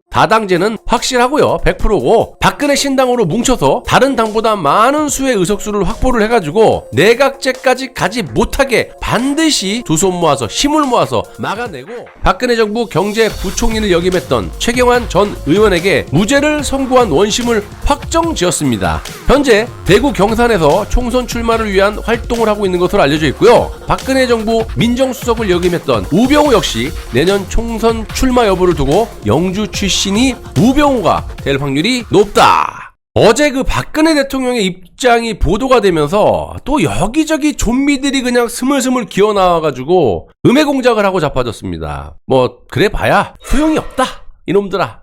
다당제는 확실하고요. 100%고 박근혜 신당으로 뭉쳐서 다른 당보다 많은 수의 의석수를 확보를 해가지고 내각제까지 가지 못하게 반드시 두 손 모아서 힘을 모아서 막아내고 박근혜 정부 경제부총리를 역임했던 최경환 전 의원에게 무죄를 선고한 원심을 확정지었습니다. 현재 대구 경산에서 총선 출마를 위한 활동을 하고 있는 것으로 알려져 있고요. 박근혜 정부 민정수석을 역임했던 우병우 역시 내년 총선 출마 여부를 두고 영주 출신이 우병우가 될 확률이 높다. 어제 그 박근혜 대통령의 입장이 보도가 되면서 또 여기저기 좀비들이 그냥 스물스물 기어나와가지고 음해 공작을 하고 자빠졌습니다. 뭐 그래 봐야 소용이 없다 이놈들아.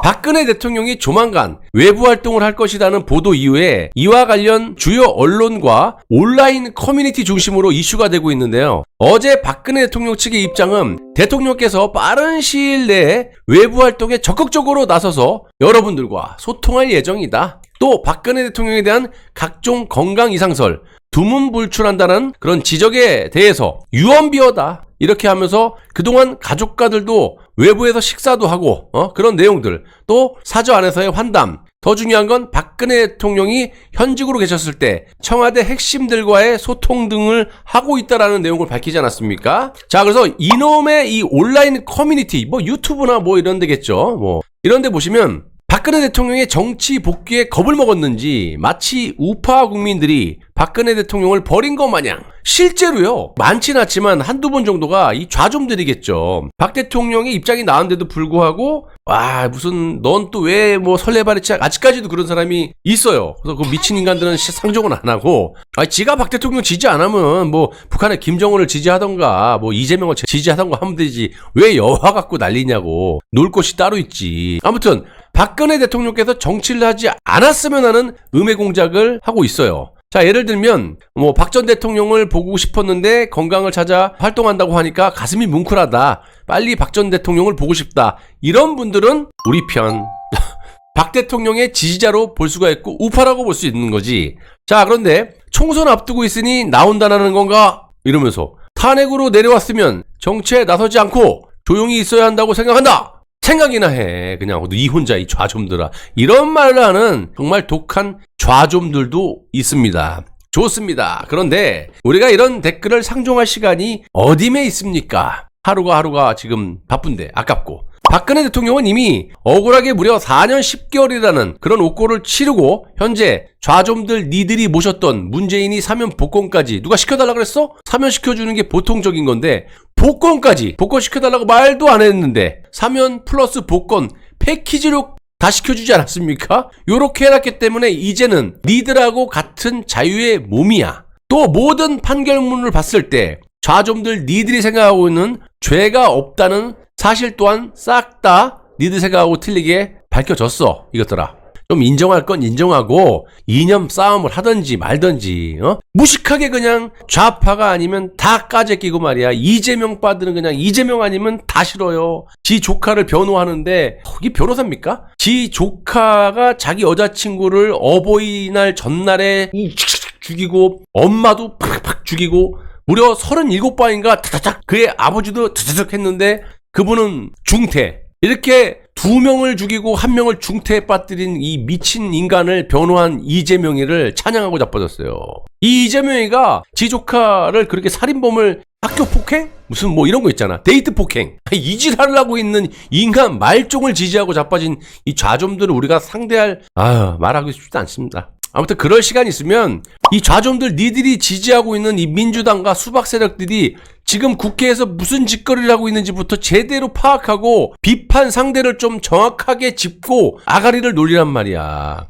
박근혜 대통령이 조만간 외부 활동을 할 것이라는 보도 이후에 이와 관련 주요 언론과 온라인 커뮤니티 중심으로 이슈가 되고 있는데요. 어제 박근혜 대통령 측의 입장은 대통령께서 빠른 시일 내에 외부 활동에 적극적으로 나서서 여러분들과 소통할 예정이다. 또 박근혜 대통령에 대한 각종 건강 이상설, 두문불출한다는 그런 지적에 대해서 유언비어다. 이렇게 하면서 그동안 가족과들도 외부에서 식사도 하고 그런 내용들, 또 사저 안에서의 환담, 더 중요한 건 박근혜 대통령이 현직으로 계셨을 때 청와대 핵심들과의 소통 등을 하고 있다라는 내용을 밝히지 않았습니까? 자, 그래서 이놈의 이 온라인 커뮤니티, 뭐 유튜브나 뭐 이런 데겠죠. 뭐 이런 데 보시면 박근혜 대통령의 정치 복귀에 겁을 먹었는지 마치 우파 국민들이 박근혜 대통령을 버린 것 마냥 실제로요, 많진 않지만 한두 번 정도가 이 좌좀들이겠죠. 박 대통령의 입장이 나왔는데도 불구하고 와 무슨 넌 또 왜 뭐 설레발했지, 아직까지도 그런 사람이 있어요. 그래서 그 미친 인간들은 상종은 안 하고 지가 박 대통령 지지 안 하면 뭐 북한의 김정은을 지지하던가 뭐 이재명을 지지하던가 하면 되지 왜 여화 갖고 난리냐고. 놀 곳이 따로 있지. 아무튼 박근혜 대통령께서 정치를 하지 않았으면 하는 음해 공작을 하고 있어요. 자, 예를 들면 뭐 박 전 대통령을 보고 싶었는데 건강을 찾아 활동한다고 하니까 가슴이 뭉클하다. 빨리 박 전 대통령을 보고 싶다. 이런 분들은 우리 편. 박 대통령의 지지자로 볼 수가 있고 우파라고 볼 수 있는 거지. 자, 그런데 총선 앞두고 있으니 나온다는 건가? 이러면서 탄핵으로 내려왔으면 정치에 나서지 않고 조용히 있어야 한다고 생각한다. 생각이나 해. 그냥 이 혼자 이 좌좀들아. 이런 말을 하는 정말 독한 좌좀들도 있습니다. 좋습니다. 그런데 우리가 이런 댓글을 상종할 시간이 어디에 있습니까? 하루가 지금 바쁜데 아깝고. 박근혜 대통령은 이미 억울하게 무려 4년 10개월이라는 그런 옥고를 치르고 현재 좌좀들 니들이 모셨던 문재인이 사면 복권까지 누가 시켜달라 그랬어? 사면 시켜주는 게 보통적인 건데 복권까지 복권 시켜달라고 말도 안 했는데 사면 플러스 복권 패키지로 다 시켜주지 않았습니까? 요렇게 해놨기 때문에 이제는 니들하고 같은 자유의 몸이야. 또 모든 판결문을 봤을 때 좌좀들 니들이 생각하고 있는 죄가 없다는 사실 또한 싹 다 니들 생각하고 틀리게 밝혀졌어. 이것들아. 좀 인정할 건 인정하고 이념 싸움을 하든지 말든지 무식하게 그냥 좌파가 아니면 다 까재 끼고 말이야. 이재명 빠드는 그냥 이재명 아니면 다 싫어요. 지 조카를 변호하는데 이게 변호사입니까? 지 조카가 자기 여자친구를 어버이날 전날에 죽이고 엄마도 팍팍 죽이고 무려 37번인가 타타닥 그의 아버지도 타타닥 했는데 그분은 중태. 이렇게 2명을 죽이고 1명을 중태에 빠뜨린 이 미친 인간을 변호한 이재명이를 찬양하고 자빠졌어요. 이 이재명이가 지 조카를 그렇게 살인범을 학교 폭행? 무슨 뭐 이런 거 있잖아. 데이트 폭행. 이 짓 하려고 있는 인간 말종을 지지하고 자빠진 이 좌좀들을 우리가 상대할 말하고 싶지 않습니다. 아무튼 그럴 시간 있으면 이 좌좀들 니들이 지지하고 있는 이 민주당과 수박 세력들이 지금 국회에서 무슨 짓거리를 하고 있는지부터 제대로 파악하고 비판 상대를 좀 정확하게 짚고 아가리를 놀리란 말이야.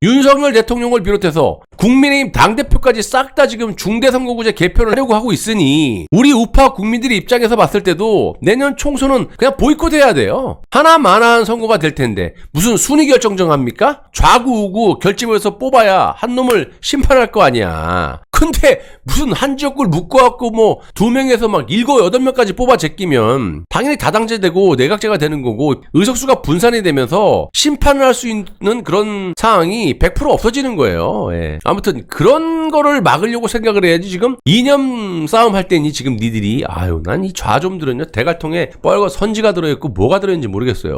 윤석열 대통령을 비롯해서 국민의힘 당대표까지 싹 다 지금 중대선거구제 개편을 하려고 하고 있으니 우리 우파 국민들의 입장에서 봤을 때도 내년 총선은 그냥 보이콧해야 돼요. 하나만한 선거가 될 텐데 무슨 순위 결정 정합니까? 좌구 우구 결집을 해서 뽑아야 한 놈을 심판할 거 아니야. 근데 무슨 한 지역구를 묶어갖고 뭐 2명에서 막 7, 8명까지 뽑아 제끼면 당연히 다당제되고 내각제가 되는 거고 의석수가 분산이 되면서 심판을 할 수 있는 그런 상황이 100% 없어지는 거예요. 예. 아무튼 그런 거를 막으려고 생각을 해야지. 지금 이념 싸움 할 때니 지금 니들이 난 이 좌좀들은요 대갈통에 뻘거 선지가 들어있고 뭐가 들어있는지 모르겠어요.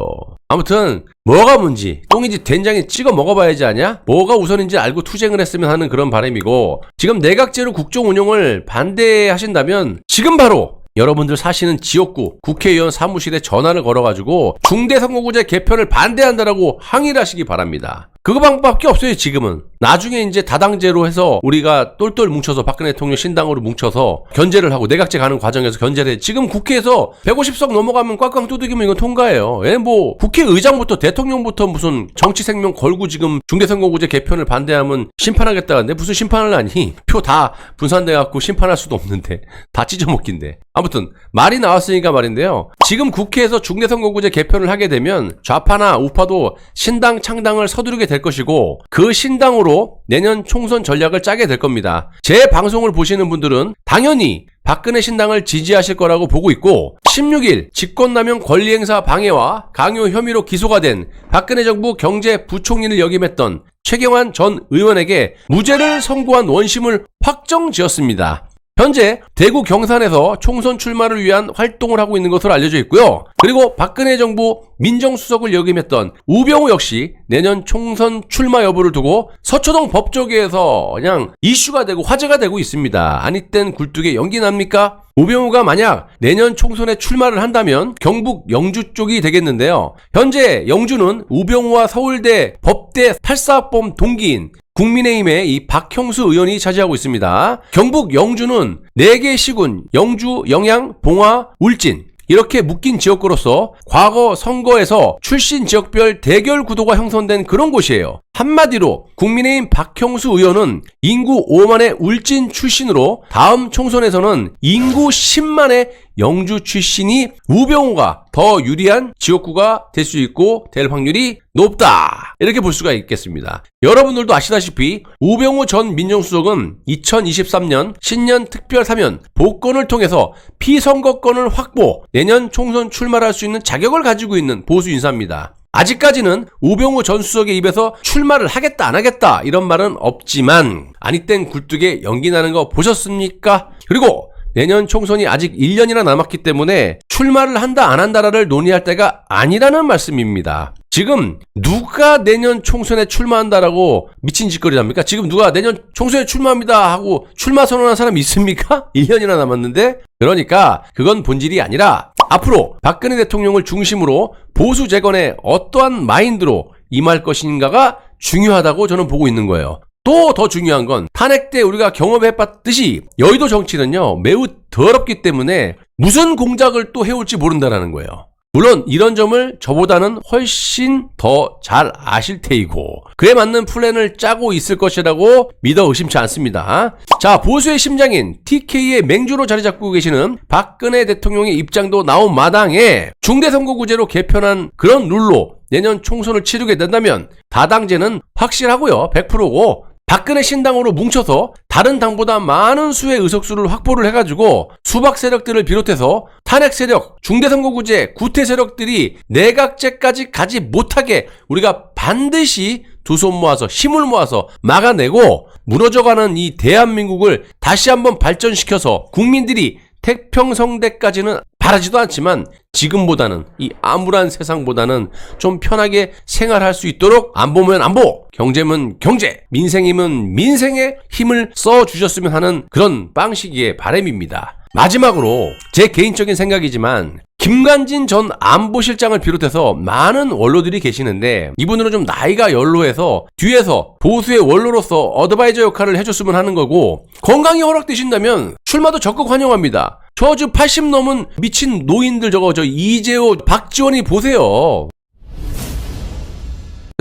아무튼 뭐가 뭔지 똥인지 된장에 찍어 먹어봐야지 아냐? 뭐가 우선인지 알고 투쟁을 했으면 하는 그런 바람이고, 지금 내각제로 국정 운영을 반대하신다면 지금 바로 여러분들 사시는 지역구 국회의원 사무실에 전화를 걸어가지고 중대선거구제 개편을 반대한다라고 항의를 하시기 바랍니다. 그거 방법밖에 없어요. 지금은 나중에 이제 다당제로 해서 우리가 똘똘 뭉쳐서 박근혜 대통령 신당으로 뭉쳐서 견제를 하고 내각제 가는 과정에서 견제를 해. 지금 국회에서 150석 넘어가면 꽉꽉 두들기면 이건 통과예요. 뭐 국회의장부터 대통령부터 무슨 정치 생명 걸고 지금 중대선거구제 개편을 반대하면 심판하겠다는데 무슨 심판을 하니? 표 다 분산돼갖고 심판할 수도 없는데 다 찢어먹긴데. 아무튼 말이 나왔으니까 말인데요. 지금 국회에서 중대선거구제 개편을 하게 되면 좌파나 우파도 신당 창당을 서두르게 될 것이고, 그 신당으로 내년 총선 전략을 짜게 될 겁니다. 제 방송을 보시는 분들은 당연히 박근혜 신당을 지지하실 거라고 보고 있고, 16일 직권남용 권리행사 방해와 강요 혐의로 기소가 된 박근혜 정부 경제부총리를 역임했던 최경환 전 의원에게 무죄를 선고한 원심을 확정지었습니다. 현재 대구 경산에서 총선 출마를 위한 활동을 하고 있는 것으로 알려져 있고요. 그리고 박근혜 정부 민정수석을 역임했던 우병우 역시 내년 총선 출마 여부를 두고 서초동 법조계에서 그냥 이슈가 되고 화제가 되고 있습니다. 아니 땐 굴뚝에 연기 납니까? 우병우가 만약 내년 총선에 출마를 한다면 경북 영주 쪽이 되겠는데요. 현재 영주는 우병우와 서울대 법대 84학번 동기인 국민의힘의 이 박형수 의원이 차지하고 있습니다. 경북 영주는 4개 시군 영주, 영양, 봉화, 울진 이렇게 묶인 지역구로서 과거 선거에서 출신 지역별 대결 구도가 형성된 그런 곳이에요. 한마디로 국민의힘 박형수 의원은 인구 5만의 울진 출신으로 다음 총선에서는 인구 10만의 영주 출신이 우병우가 더 유리한 지역구가 될 수 있고 될 확률이 높다, 이렇게 볼 수가 있겠습니다. 여러분들도 아시다시피 우병우 전 민정수석은 2023년 신년 특별 사면 복권을 통해서 피선거권을 확보, 내년 총선 출마를 할 수 있는 자격을 가지고 있는 보수 인사입니다. 아직까지는 우병우 전 수석의 입에서 출마를 하겠다 안 하겠다 이런 말은 없지만 아니 땐 굴뚝에 연기 나는 거 보셨습니까? 그리고 내년 총선이 아직 1년이나 남았기 때문에 출마를 한다 안 한다를 논의할 때가 아니라는 말씀입니다. 지금 누가 내년 총선에 출마한다라고 미친 짓거리 합니까? 지금 누가 내년 총선에 출마합니다 하고 출마 선언한 사람이 있습니까? 1년이나 남았는데. 그러니까 그건 본질이 아니라 앞으로 박근혜 대통령을 중심으로 보수 재건에 어떠한 마인드로 임할 것인가가 중요하다고 저는 보고 있는 거예요. 또 더 중요한 건 탄핵 때 우리가 경험해봤듯이 여의도 정치는요 매우 더럽기 때문에 무슨 공작을 또 해올지 모른다라는 거예요. 물론 이런 점을 저보다는 훨씬 더 잘 아실 테이고 그에 맞는 플랜을 짜고 있을 것이라고 믿어 의심치 않습니다. 자, 보수의 심장인 TK의 맹주로 자리 잡고 계시는 박근혜 대통령의 입장도 나온 마당에 중대선거구제로 개편한 그런 룰로 내년 총선을 치르게 된다면 다당제는 확실하고요. 100%고 박근혜 신당으로 뭉쳐서 다른 당보다 많은 수의 의석수를 확보를 해가지고 수박 세력들을 비롯해서 탄핵 세력, 중대선거구제, 구태 세력들이 내각제까지 가지 못하게 우리가 반드시 두 손 모아서 힘을 모아서 막아내고 무너져가는 이 대한민국을 다시 한번 발전시켜서 국민들이 태평성대까지는 바라지도 않지만 지금보다는 이 암울한 세상보다는 좀 편하게 생활할 수 있도록 안보면 안보, 경제면 경제, 민생이면 민생에 힘을 써주셨으면 하는 그런 빵시기의 바람입니다. 마지막으로 제 개인적인 생각이지만 김관진 전 안보실장을 비롯해서 많은 원로들이 계시는데 이분들은 좀 나이가 연로해서 뒤에서 보수의 원로로서 어드바이저 역할을 해줬으면 하는 거고, 건강이 허락되신다면 출마도 적극 환영합니다. 저 80 넘은 미친 노인들 저 이재호, 박지원이 보세요.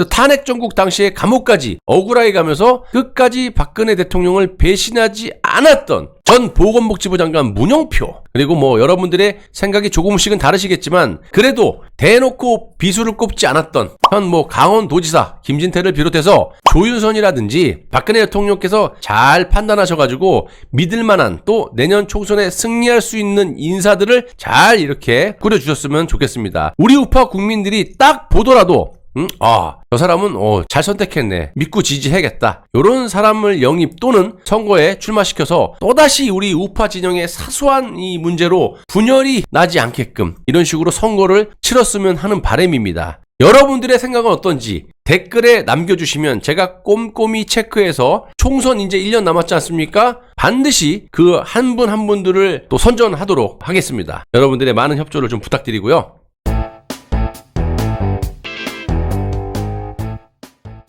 탄핵 정국 당시에 감옥까지 억울하게 가면서 끝까지 박근혜 대통령을 배신하지 않았던 전 보건복지부 장관 문용표, 그리고 뭐 여러분들의 생각이 조금씩은 다르시겠지만 그래도 대놓고 비수를 꼽지 않았던 현 강원도지사 김진태를 비롯해서 조윤선이라든지 박근혜 대통령께서 잘 판단하셔가지고 믿을만한 또 내년 총선에 승리할 수 있는 인사들을 잘 이렇게 꾸려주셨으면 좋겠습니다. 우리 우파 국민들이 딱 보더라도 저 사람은 잘 선택했네, 믿고 지지해야겠다, 요런 사람을 영입 또는 선거에 출마시켜서 또다시 우리 우파 진영의 사소한 이 문제로 분열이 나지 않게끔 이런 식으로 선거를 치렀으면 하는 바람입니다. 여러분들의 생각은 어떤지 댓글에 남겨주시면 제가 꼼꼼히 체크해서 총선 이제 1년 남았지 않습니까? 반드시 그 한 분 한 분들을 또 선전하도록 하겠습니다. 여러분들의 많은 협조를 좀 부탁드리고요.